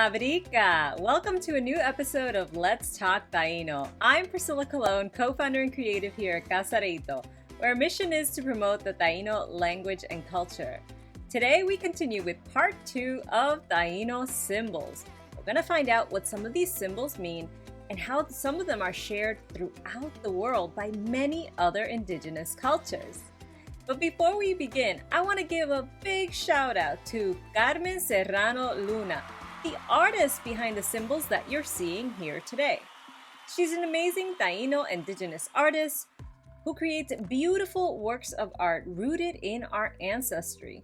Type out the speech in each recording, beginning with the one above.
Mabrica! Welcome to a new episode of Let's Talk Taíno. I'm Priscilla Colon, co-founder and creative here at Casarito, where our mission is to promote the Taíno language and culture. Today we continue with part 2 of Taíno symbols. We're going to find out what some of these symbols mean and how some of them are shared throughout the world by many other indigenous cultures. But before we begin, I want to give a big shout out to Carmen Serrano Luna, the artist behind the symbols that you're seeing here today. She's an amazing Taíno indigenous artist who creates beautiful works of art rooted in our ancestry.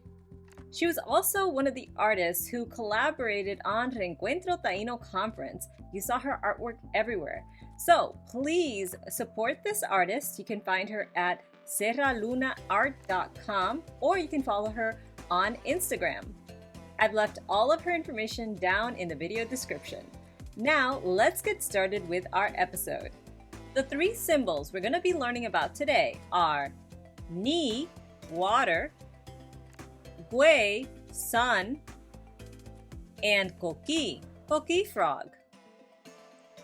She was also one of the artists who collaborated on Reencuentro Taíno conference. You saw her artwork everywhere. So please support this artist. You can find her at serralunaart.com or you can follow her on Instagram. I've left all of her information down in the video description. Now let's get started with our episode. The 3 symbols we're going to be learning about today are ni, water, güey, sun, and coqui, frog.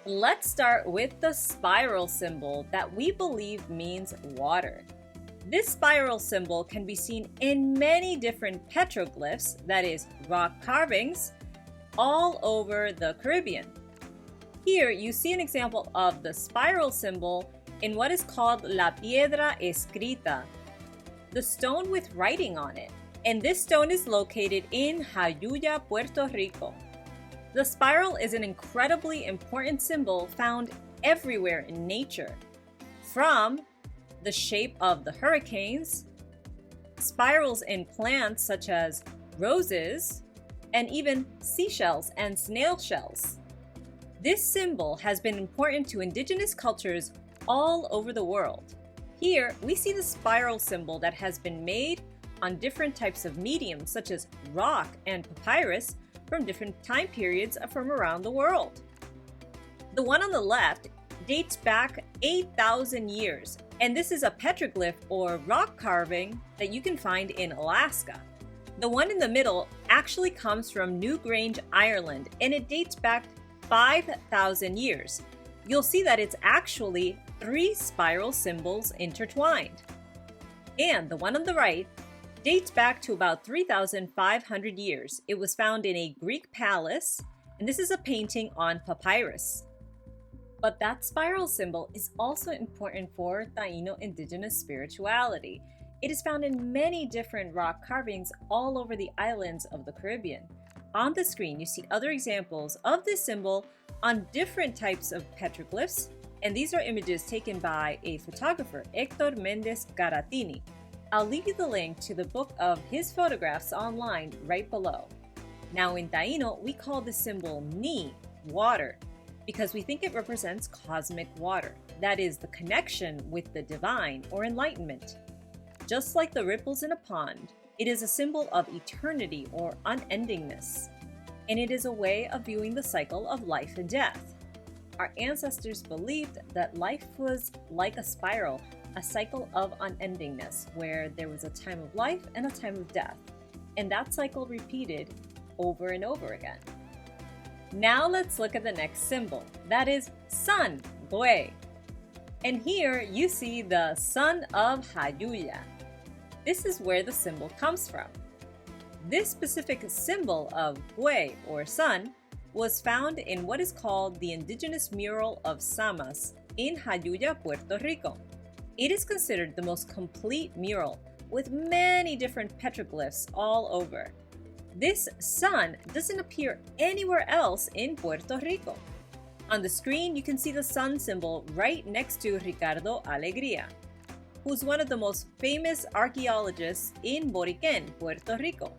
Let's start with the spiral symbol that we believe means water. This spiral symbol can be seen in many different petroglyphs, that is, rock carvings, all over the Caribbean. Here you see an example of the spiral symbol in what is called la piedra escrita, the stone with writing on it. And this stone is located in Jayuya, Puerto Rico. The spiral is an incredibly important symbol found everywhere in nature, from the shape of the hurricanes, spirals in plants such as roses, and even seashells and snail shells. This symbol has been important to indigenous cultures all over the world. Here, we see the spiral symbol that has been made on different types of mediums such as rock and papyrus from different time periods from around the world. The one on the left dates back 8,000 years, and this is a petroglyph or rock carving that you can find in Alaska. The one in the middle actually comes from Newgrange, Ireland, and it dates back 5,000 years. You'll see that it's actually 3 spiral symbols intertwined. And the one on the right dates back to about 3,500 years. It was found in a Greek palace, and this is a painting on papyrus. But that spiral symbol is also important for Taíno indigenous spirituality. It is found in many different rock carvings all over the islands of the Caribbean. On the screen, you see other examples of this symbol on different types of petroglyphs, and these are images taken by a photographer, Héctor Méndez Caratini. I'll leave you the link to the book of his photographs online right below. Now in Taíno, we call this symbol ni, water, because we think it represents cosmic water, that is, the connection with the divine or enlightenment. Just like the ripples in a pond, it is a symbol of eternity or unendingness, and it is a way of viewing the cycle of life and death. Our ancestors believed that life was like a spiral, a cycle of unendingness, where there was a time of life and a time of death, and that cycle repeated over and over again. Now let's look at the next symbol, that is sun, güey. And here you see the sun of Jayuya. This is where the symbol comes from. This specific symbol of güey or sun was found in what is called the indigenous mural of Samas in Jayuya, Puerto Rico. It is considered the most complete mural with many different petroglyphs all over. This sun doesn't appear anywhere else in Puerto Rico. On the screen, you can see the sun symbol right next to Ricardo Alegría, who's one of the most famous archaeologists in Boriquén, Puerto Rico.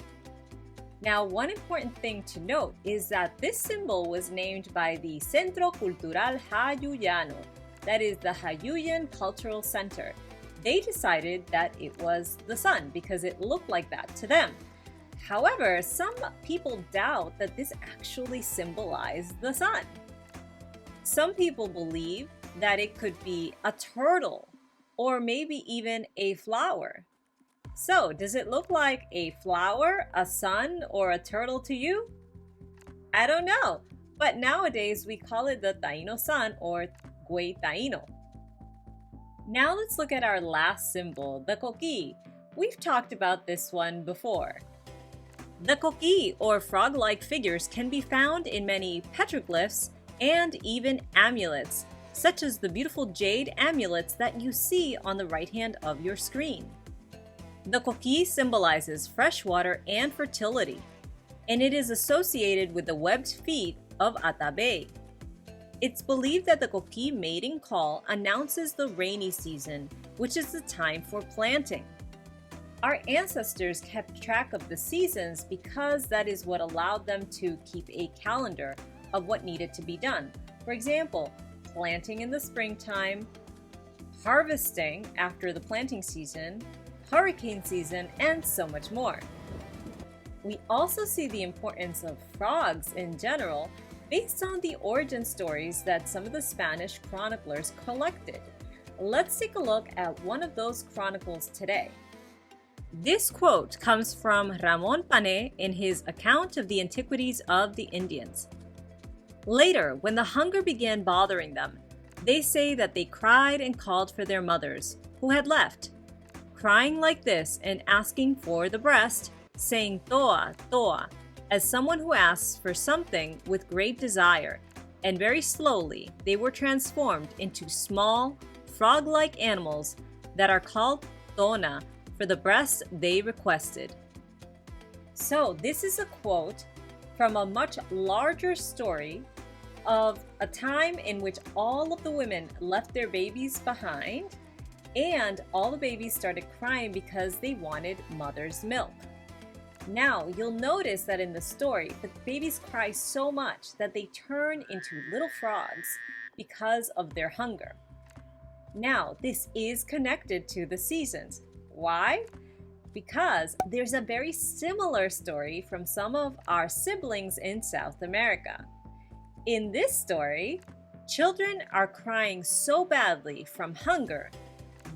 Now, one important thing to note is that this symbol was named by the Centro Cultural Jayuyano, that is the Jayuyan Cultural Center. They decided that it was the sun because it looked like that to them. However, some people doubt that this actually symbolized the sun. Some people believe that it could be a turtle or maybe even a flower. So, does it look like a flower, a sun, or a turtle to you? I don't know, but nowadays we call it the Taíno sun or Güey Taíno. Now let's look at our last symbol, the coqui. We've talked about this one before. The coqui, or frog-like figures, can be found in many petroglyphs and even amulets, such as the beautiful jade amulets that you see on the right hand of your screen. The coqui symbolizes fresh water and fertility, and it is associated with the webbed feet of Atabey. It's believed that the coqui mating call announces the rainy season, which is the time for planting. Our ancestors kept track of the seasons because that is what allowed them to keep a calendar of what needed to be done. For example, planting in the springtime, harvesting after the planting season, hurricane season, and so much more. We also see the importance of frogs in general based on the origin stories that some of the Spanish chroniclers collected. Let's take a look at one of those chronicles today. This quote comes from Ramon Pané in his account of the antiquities of the Indians. Later, when the hunger began bothering them, they say that they cried and called for their mothers, who had left, crying like this and asking for the breast, saying Toa, Toa, as someone who asks for something with great desire, and very slowly they were transformed into small, frog-like animals that are called Tona, for the breast they requested. So this is a quote from a much larger story of a time in which all of the women left their babies behind and all the babies started crying because they wanted mother's milk. Now, you'll notice that in the story, the babies cry so much that they turn into little frogs because of their hunger. Now, this is connected to the seasons. Why? Because there's a very similar story from some of our siblings in South America. In this story, children are crying so badly from hunger,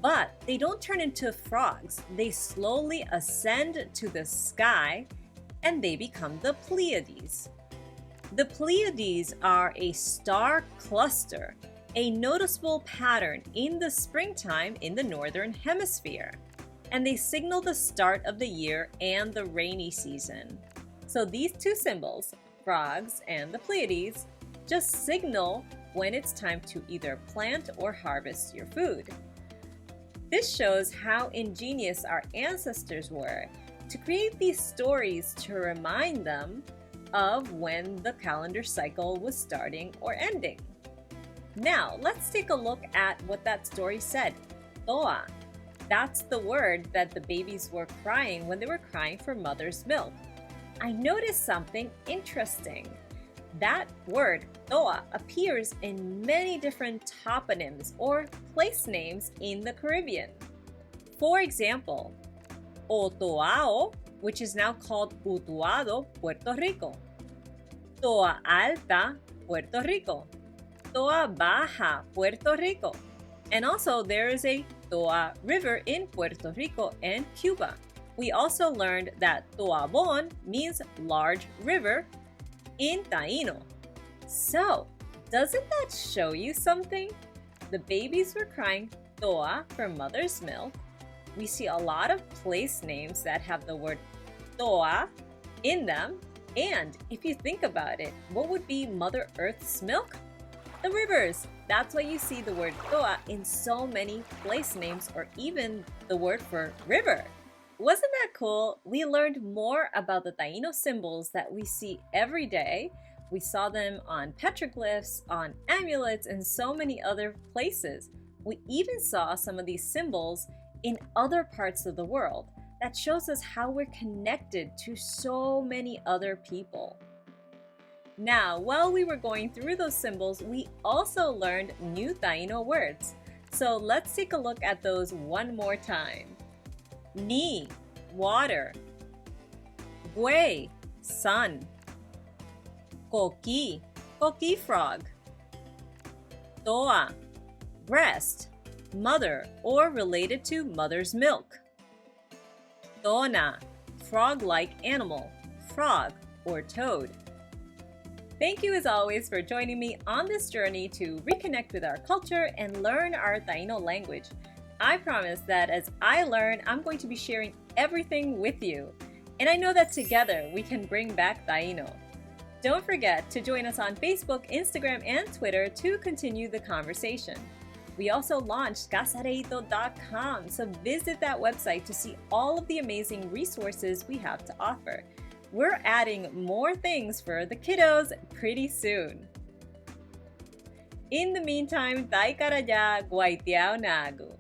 but they don't turn into frogs. They slowly ascend to the sky and they become the Pleiades. The Pleiades are a star cluster, a noticeable pattern in the springtime in the northern hemisphere, and they signal the start of the year and the rainy season. So these two symbols, frogs and the Pleiades, just signal when it's time to either plant or harvest your food. This shows how ingenious our ancestors were to create these stories to remind them of when the calendar cycle was starting or ending. Now, let's take a look at what that story said. Toa. That's the word that the babies were crying when they were crying for mother's milk. I noticed something interesting. That word, Toa, appears in many different toponyms or place names in the Caribbean. For example, Otoao, which is now called Utuado, Puerto Rico. Toa Alta, Puerto Rico. Toa Baja, Puerto Rico. And also there is a Toa River in Puerto Rico and Cuba. We also learned that Toabon means large river in Taíno. So, doesn't that show you something? The babies were crying Toa for mother's milk. We see a lot of place names that have the word Toa in them. And if you think about it, what would be Mother Earth's milk? The rivers. That's why you see the word Toa in so many place names or even the word for river. Wasn't that cool? We learned more about the Taíno symbols that we see every day. We saw them on petroglyphs, on amulets, and so many other places. We even saw some of these symbols in other parts of the world. That shows us how we're connected to so many other people. Now, while we were going through those symbols, we also learned new Taíno words. So let's take a look at those one more time. Ni, water. Güey, sun. Coqui, coqui frog. Toa, breast, mother or related to mother's milk. Tona, frog-like animal, frog or toad. Thank you as always for joining me on this journey to reconnect with our culture and learn our Taíno language. I promise that as I learn, I'm going to be sharing everything with you. And I know that together we can bring back Taíno. Don't forget to join us on Facebook, Instagram, and Twitter to continue the conversation. We also launched casareito.com, so visit that website to see all of the amazing resources we have to offer. We're adding more things for the kiddos pretty soon. In the meantime, tay kara ya, guaitiao nagu.